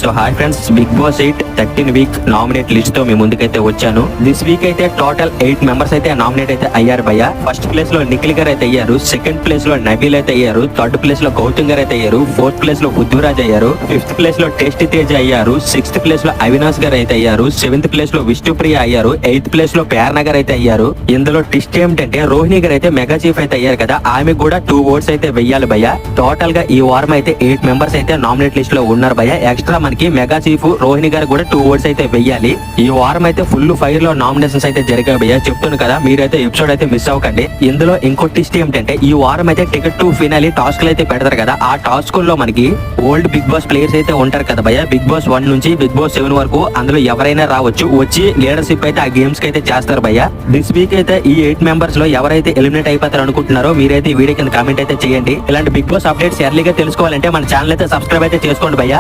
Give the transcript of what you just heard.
So hi friends, Bigg Boss 8 13 week nominate list తో మీ ముందుకైతే వచ్చాను. దిస్ వీక్ అయితే టోటల్ 8 మెంబర్స్ అయితే నామినేట్ అయితే అయ్యారు భయ్య. ఫస్ట్ ప్లేస్ లో నిఖిల్ గారు అయితే అయ్యారు, సెకండ్ ప్లేస్ లో నబీల్ అయితే అయ్యారు, థర్డ్ ప్లేస్ లో గౌతమ్ గారు అయితే అయ్యారు, ఫోర్త్ ప్లేస్ లో బుద్ధురాజ్ అయ్యారు, ఫిఫ్త్ ప్లేస్ లో టేస్టీ తేజ్ అయ్యారు, సిక్స్త్ ప్లేస్ లో అవినాష్ గారు అయితే అయ్యారు, సెవెంత్ ప్లేస్ లో విష్ణుప్రియ అయ్యారు, ఎయిత్ ప్లేస్ లో ప్రేరణ గారు అయితే అయ్యారు. ఇందులో ట్విస్ట్ ఏమిటంటే రోహిణి గారు అయితే మెగా చీఫ్ అయితే అయ్యారు కదా, ఆమె కూడా 2 ఓట్స్ అయితే వెయ్యాలి భయ్య. టోటల్ గా ఈ వారం అయితే 8 మెంబర్స్ అయితే నామినేట్ లిస్ట్ లో ఉన్నారు భయ్య. ఎక్స్ట్రా మనకి మెగా చీఫ్ రోహిణి గారు కూడా 2 ఓట్స్ అయితే వెయ్యాలి. ఈ వారం అయితే ఫుల్ ఫైర్ లో నామినేషన్స్ అయితే జరిగాయి భయ్య. చెప్తున్నాను కదా, మీరైతే ఎపిసోడ్ అయితే మిస్ అవ్వకండి. ఇందులో ఇంకో ట్విస్ట్ ఏమిటంటే ఈ వారం అయితే టికెట్ టు ఫినాలి టాస్క్ అయితే పెడతారు కదా, ఆ టాస్క్ లో మనకి ఓల్డ్ బిగ్ బాస్ ప్లేయర్స్ అయితే ఉంటారు కదా భయ్య. బిగ్ బాస్ 1 నుంచి బిగ్ బాస్ 7 వరకు అందులో ఎవరైనా రావచ్చు, వచ్చి లీడర్షిప్ అయితే ఆ గేమ్స్ కి అయితే చేస్తారు భయ్య. దిస్ వీక్ అయితే ఈ 8 మెంబర్స్ లో ఎవరైతే ఎలిమినేట్ అయిపోతారు అనుకుంటున్నారో మీరైతే ఈ వీడియో కింద కామెంట్ అయితే చేయండి. ఇలాంటి బిగ్ బాస్ అప్డేట్స్ ఎర్లీగా తెలుసుకోవాలంటే మన ఛానల్ అయితే సబ్స్క్రైబ్ అయితే చేసుకోండి భయ్య.